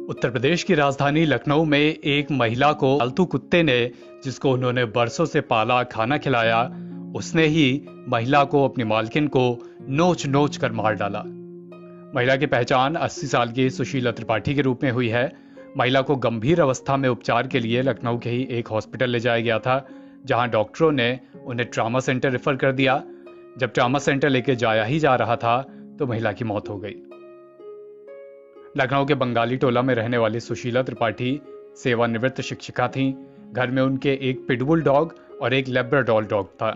उत्तर प्रदेश की राजधानी लखनऊ में एक महिला को पालतू कुत्ते ने, जिसको उन्होंने बरसों से पाला, खाना खिलाया, उसने ही महिला को, अपनी मालकिन को नोच नोच कर मार डाला। महिला की पहचान 80 साल की सुशीला त्रिपाठी के रूप में हुई है। महिला को गंभीर अवस्था में उपचार के लिए लखनऊ के ही एक हॉस्पिटल ले जाया गया था, जहां डॉक्टरों ने उन्हें ट्रॉमा सेंटर रेफर कर दिया। जब ट्रॉमा सेंटर लेके जाया ही जा रहा था तो महिला की मौत हो गई। लखनऊ के बंगाली टोला में रहने वाली सुशीला त्रिपाठी सेवानिवृत्त शिक्षिका थीं। घर में उनके एक पिटबुल डॉग और एक लैब्राडोर डॉग था।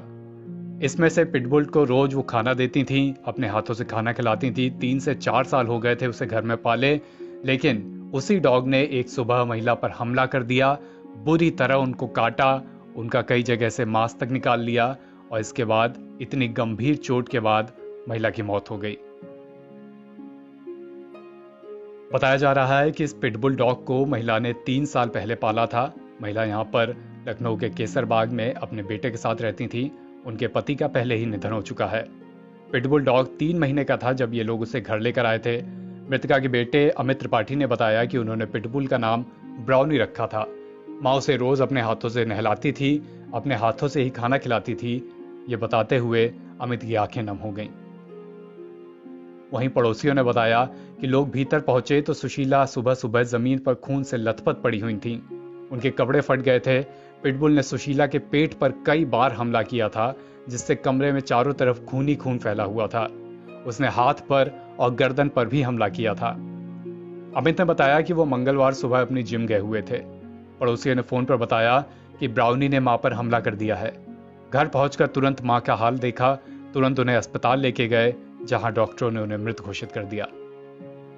इसमें से पिटबुल को रोज वो खाना देती थीं, अपने हाथों से खाना खिलाती थीं। 3 से 4 साल हो गए थे उसे घर में पाले, लेकिन उसी डॉग ने एक सुबह महिला पर हमला कर दिया, बुरी तरह उनको काटा, उनका कई जगह से मांस तक निकाल लिया और इसके बाद इतनी गंभीर चोट के बाद महिला की मौत हो गई। बताया जा रहा है कि इस पिटबुल डॉग को महिला ने 3 साल पहले पाला था। महिला यहाँ पर लखनऊ के केसर बाग में अपने बेटे के साथ रहती थी। उनके पति का पहले ही निधन हो चुका है। पिटबुल डॉग 3 महीने का था जब ये लोग उसे घर लेकर आए थे। मृतका के बेटे अमित त्रिपाठी ने बताया कि उन्होंने पिटबुल का नाम ब्राउनी रखा था। माँ उसे रोज अपने हाथों से नहलाती थी, अपने हाथों से ही खाना खिलाती थी। ये बताते हुए अमित की आंखें नम हो गईं। वहीं पड़ोसियों ने बताया कि लोग भीतर पहुंचे तो सुशीला सुबह सुबह जमीन पर खून से लथपथ पड़ी हुई थीं। उनके कपड़े फट गए थे। पिटबुल ने सुशीला के पेट पर कई बार हमला किया था, जिससे कमरे में चारों तरफ खून ही खून फैला हुआ था। उसने हाथ पर और गर्दन पर भी हमला किया था। अमित ने बताया कि वो मंगलवार सुबह अपनी जिम गए हुए थे। पड़ोसियों ने फोन पर बताया कि ब्राउनी ने मां पर हमला कर दिया है। घर पहुंचकर तुरंत मां का हाल देखा, तुरंत उन्हें अस्पताल लेके गए, जहां डॉक्टरों ने उन्हें मृत घोषित कर दिया।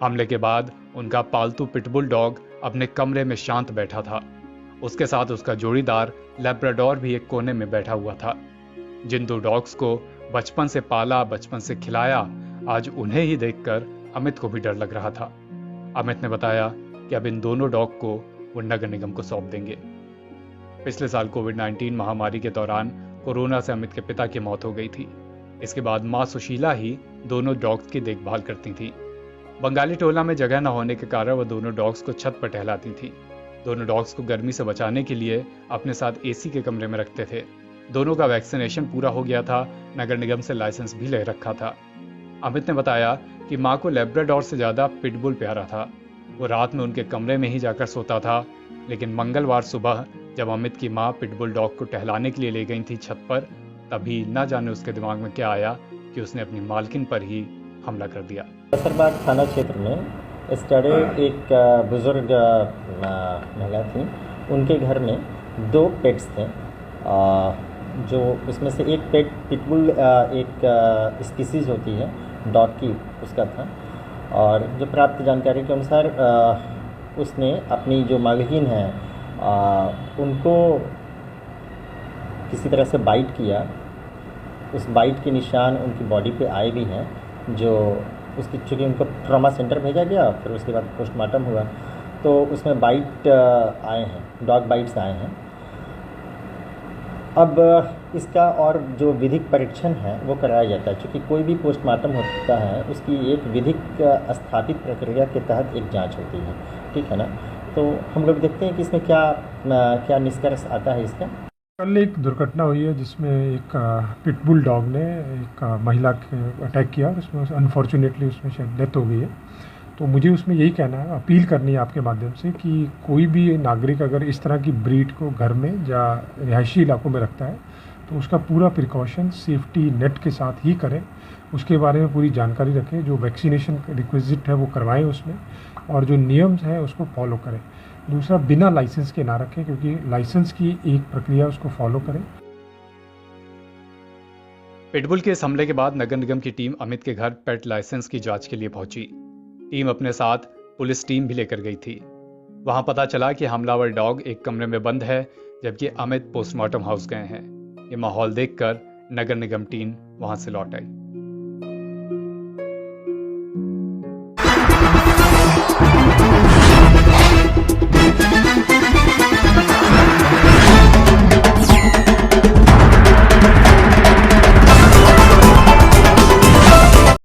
हमले के बाद उनका पालतू पिटबुल डॉग अपने कमरे में शांत बैठा था। उसके साथ उसका जोड़ीदार लैब्राडोर भी एक कोने में बैठा हुआ था। जिन 2 डॉग्स को बचपन से पाला, बचपन से खिलाया, आज उन्हें ही देखकर अमित को भी डर लग रहा था। अमित ने बताया कि अब इन दोनों डॉग को वो नगर निगम को सौंप देंगे। पिछले साल कोविड-19 महामारी के दौरान कोरोना से अमित के पिता की मौत हो गई थी। इसके बाद मां सुशीला ही दोनों डॉग्स की देखभाल करती थी। बंगाली टोला में जगह न होने के कारण वह दोनों डॉग्स को छत पर टहलाती थी। दोनों डॉग्स को गर्मी से बचाने के लिए अपने साथ एसी के कमरे में रखते थे। दोनों का वैक्सीनेशन पूरा हो गया था। नगर निगम से लाइसेंस भी ले रखा था। अमित ने बताया कि मां को लैब्राडोर से ज्यादा पिटबुल प्यारा था। वो रात में उनके कमरे में ही जाकर सोता था, लेकिन मंगलवार सुबह जब अमित की मां पिटबुल डॉग को टहलाने के लिए ले गई थी छत पर, तभी न जाने उसके दिमाग में क्या आया कि उसने अपनी मालकिन पर ही हमला कर दिया। केसरबाग थाना क्षेत्र में स्टडे एक बुजुर्ग महिला थी। उनके घर में 2 पेट्स थे, जो उसमें से एक पेट पिटबुल एक स्पीसीज होती है डॉग की, उसका था। और जो प्राप्त जानकारी के अनुसार उसने अपनी जो मालकिन है उनको किसी तरह से बाइट किया। उस बाइट के निशान उनकी बॉडी पे आए भी हैं, जो उसकी चूँकि उनको ट्रॉमा सेंटर भेजा गया, फिर उसके बाद पोस्टमार्टम हुआ तो उसमें बाइट आए हैं, डॉग बाइट्स आए हैं। अब इसका और जो विधिक परीक्षण है वो कराया जाता है। चूँकि कोई भी पोस्टमार्टम होता है उसकी एक विधिक स्थापित प्रक्रिया के तहत एक जांच होती है, ठीक है ना। तो हम लोग देखते हैं कि इसमें क्या निष्कर्ष आता है इसका। कल एक दुर्घटना हुई है जिसमें एक पिटबुल डॉग ने एक महिला के अटैक किया, उसमें अनफॉर्चुनेटली उसमें शायद डेथ हो गई है। तो मुझे उसमें यही कहना है, अपील करनी है आपके माध्यम से कि कोई भी नागरिक अगर इस तरह की ब्रीड को घर में या रिहायशी इलाकों में रखता है तो उसका पूरा प्रिकॉशन सेफ्टी नेट के साथ ही करें। उसके बारे में पूरी जानकारी रखें, जो वैक्सीनेशन रिक्विजिट है वो करवाएं उसमें, और जो नियम है उसको फॉलो करें। दूसरा, बिना लाइसेंस के ना रखें, क्योंकि लाइसेंस की एक प्रक्रिया उसको फॉलो करें। पिटबुल के इस हमले के बाद नगर निगम की टीम अमित के घर पेट लाइसेंस की जांच के लिए पहुंची। टीम अपने साथ पुलिस टीम भी लेकर गई थी। वहां पता चला कि हमलावर डॉग एक कमरे में बंद है, जबकि अमित पोस्टमार्टम हाउस गए हैं। ये माहौल देखकर नगर निगम टीम वहां से लौट आई।